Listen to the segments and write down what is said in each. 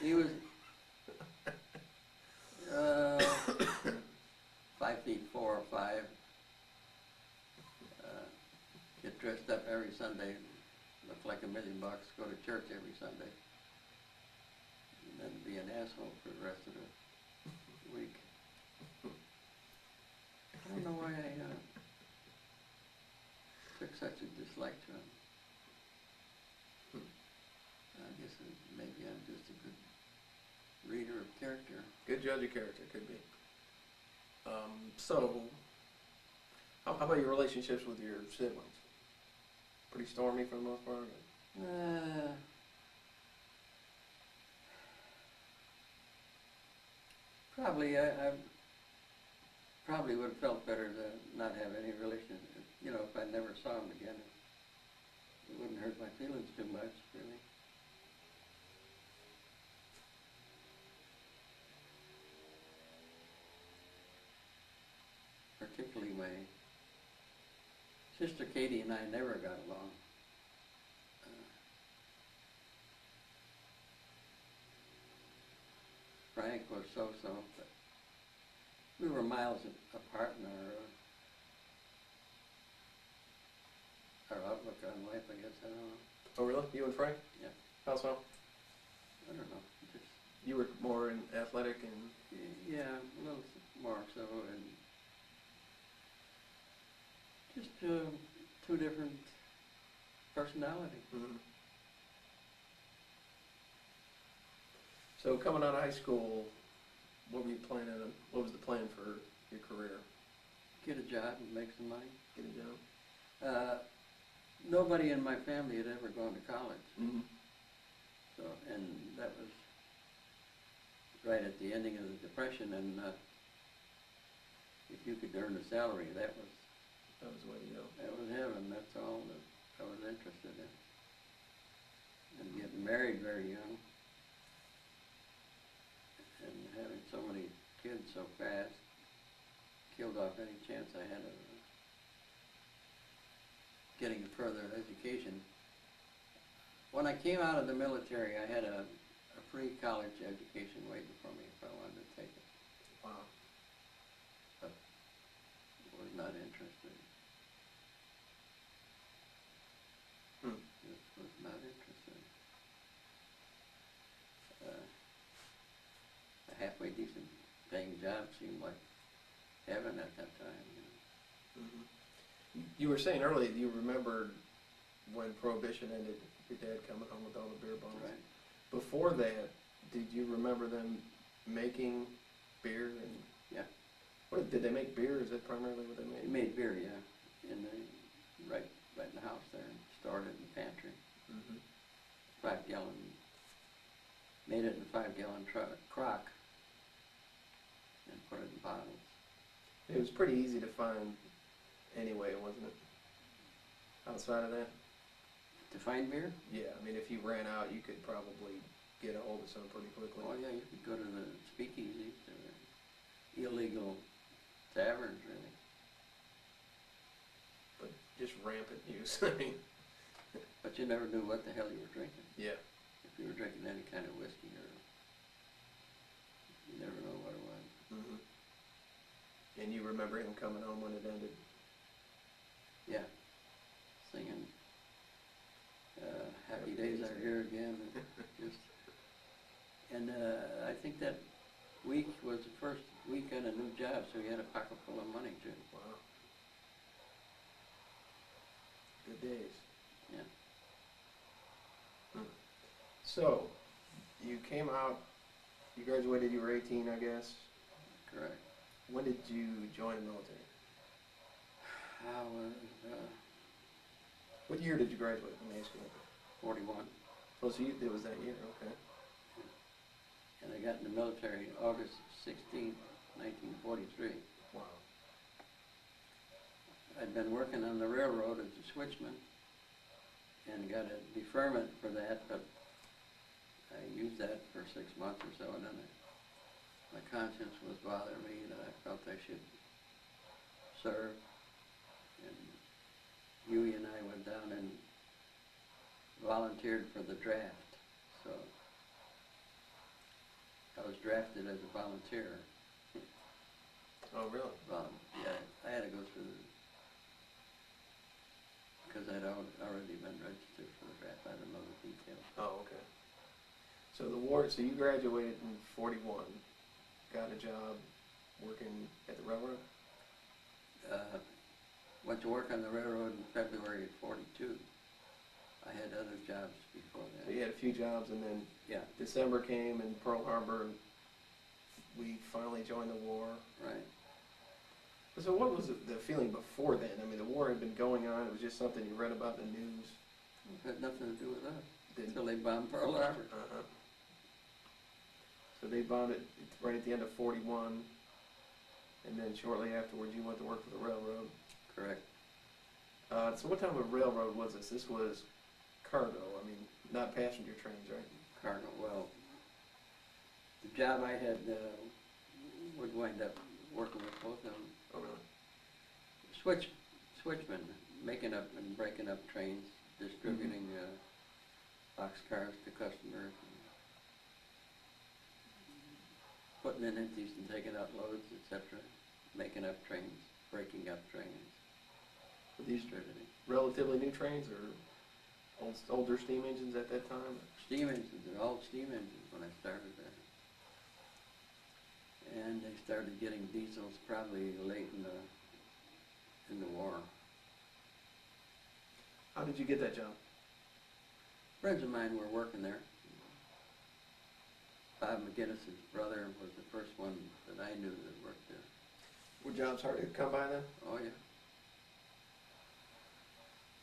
He was uh, 5'4" or 5". Get dressed up every Sunday, look like $1 million, go to church every Sunday, and then be an asshole for the rest of the week. I don't know why I took such a dislike to him. I guess maybe I'm just a good reader of character. Good judge of character, could be. So, how about your relationships with your siblings? Pretty stormy for the most part? Probably, I probably would have felt better to not have any relationship. You know, if I never saw him again, it wouldn't hurt my feelings too much, really. Particularly my sister Katie and I never got along. Frank was so-so, but we were miles apart in our outlook on life, I guess. I don't know. Oh, really? You and Frank? Yeah. How so? I don't know. Just, You were more in athletic and... yeah, a little more so, and just two different personalities. Mm-hmm. So coming out of high school, what were you planning on? What was the plan for your career? Get a job and make some money. Get a job? Nobody in my family had ever gone to college. Mm-hmm. So, and that was right at the ending of the Depression, and if you could earn a salary, that was That was the way to go. That was heaven. That's all that I was interested in. And getting married very young, and having so many kids so fast, killed off any chance I had of getting a further education. When I came out of the military, I had a free college education waiting for me if I wanted to take it. Wow. But was not interested. Just was not interested. A halfway decent paying job seemed like heaven at that time. You know. Mm-hmm. You were saying earlier you remembered when Prohibition ended, your dad coming home with all the beer bottles. Right. Before that, did you remember them making beer? And Yeah. What did they make beer? Is that primarily what they made? He made beer, yeah, right in the house there, and stored it in the pantry. Mm-hmm. 5-gallon, made it in a 5-gallon crock, and put it in bottles. It was pretty easy to find anyway, wasn't it? Outside of that? To find beer? Yeah, I mean, if you ran out, you could probably get a hold of some pretty quickly. Oh yeah, you could go to the speakeasies, to the illegal taverns, really. But just rampant use, I mean. But you never knew what the hell you were drinking. Yeah. If you were drinking any kind of whiskey, or you never know what it was. Mm-hmm. And you remember him coming home when it ended? Yeah, singing Happy Days Are Here Again. Just, and I think that week was the first week on a new job, so he had a pocket full of money too. Wow. Good days. Yeah. So, you came out, you graduated, you were 18, I guess. Correct. When did you join the military? I was What year did you graduate from high school? 41, Oh, so it was that year, okay. and I got in the military August 16, 1943. Wow. I'd been working on the railroad as a switchman and got a deferment for that, but I used that for 6 months or so, and then my conscience was bothering me that I felt I should serve. And Huey and I went down and volunteered for the draft. So I was drafted as a volunteer. Oh, really? Yeah, I had to go through, because I'd already been registered for the draft, I don't know the details. Oh, okay. So the war, so you graduated in 41, got a job working at the railroad? Went to work on the railroad in February of 42. I had other jobs before So that. you had a few jobs, and then Yeah, December came and Pearl Harbor, and we finally joined the war. right. So what was the feeling before then? I mean, the war had been going on, it was just something you read about in the news. It had nothing to do with us Didn't- until they bombed Pearl Harbor. Uh-huh. So they bombed it right at the end of 41, and then shortly afterwards you went to work for the railroad. Correct. So what type of railroad was this? This was cargo, I mean, not passenger trains, right? Cargo, well, the job I had would wind up working with both of them. Oh, really? Switchman, making up and breaking up trains, distributing boxcars to customers, and putting in empties and taking out loads, etc. Making up trains, breaking up trains, Were these distributing. relatively new trains or older steam engines at that time? Steam engines, they're all steam engines when I started there. And they started getting diesels probably late in the war. How did you get that job? Friends of mine were working there. Bob McGinnis's brother was the first one that I knew that worked there. Were jobs hard to come by then? Oh yeah.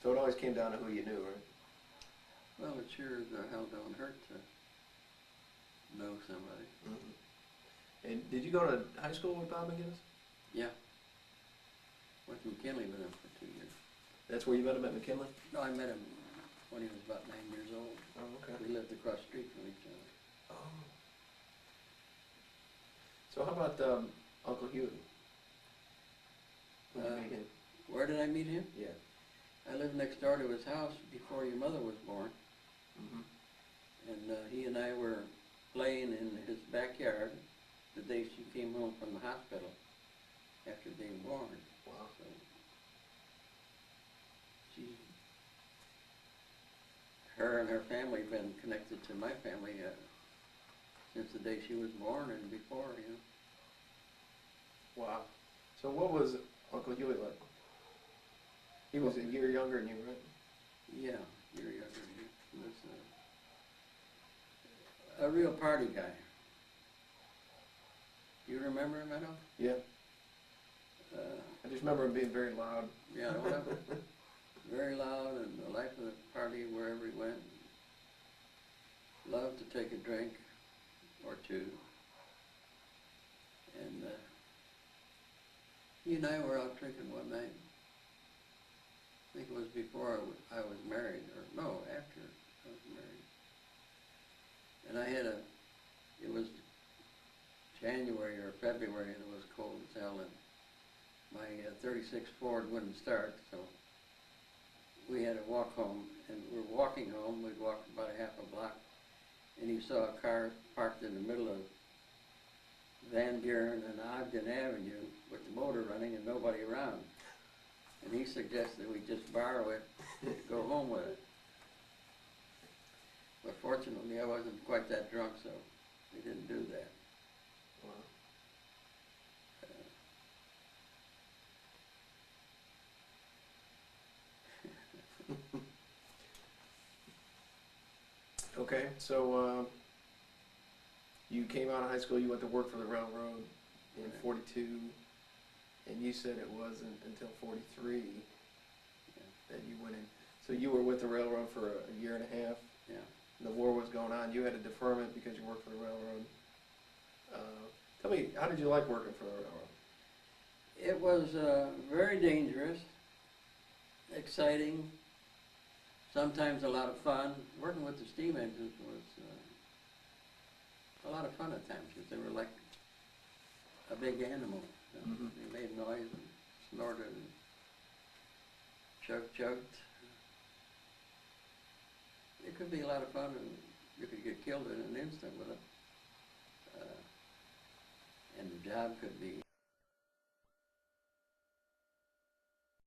So it always came down to who you knew, right? Well, it sure the hell don't hurt to know somebody. Mm-hmm. And did you go to high school with Bob McGinnis? Yeah. Went to McKinley with him for 2 years. That's where you met him at McKinley? No, I met him when he was about 9 years old. Oh, okay. We lived across the street from each other. Oh. So how about Uncle Huey? When you meet him? Where did I meet him? Yeah. I lived next door to his house before your mother was born. Mm-hmm. And he and I were playing in his backyard the day she came home from the hospital after being born. Wow. So her and her family have been connected to my family since the day she was born and before, you know. Wow. So what was Uncle Huey like? He was a year younger than you, right? Yeah, you're younger than me. He was a real party guy. You remember him at all? Yeah. I just remember him being very loud. Yeah, well, very loud and the life of the party wherever he went. Loved to take a drink or two. And he and I were out drinking one night. I think it was before I was married, or no, after I was married. And I had it was January or February and it was cold as hell and my 36 Ford wouldn't start, so we had to walk home, and we're walking home, we'd walked about a half a block, and you saw a car parked in the middle of Van Buren and Ogden Avenue with the motor running and nobody around. And he suggested we just borrow it, go home with it. But fortunately, I wasn't quite that drunk, so we didn't do that. Wow. Okay, so you came out of high school, you went to work for the railroad in Right. 42, and you said it wasn't until 43 that you went in. So you were with the railroad for a year and a half, Yeah. and the war was going on. You had a deferment because you worked for the railroad. Tell me, how did you like working for the railroad? It was very dangerous, exciting, sometimes a lot of fun. Working with the steam engines was a lot of fun at times because they were like a big animal. You know? Mhm. They made noise and snorted and chugged. It could be a lot of fun and you could get killed in an instant with and the job could be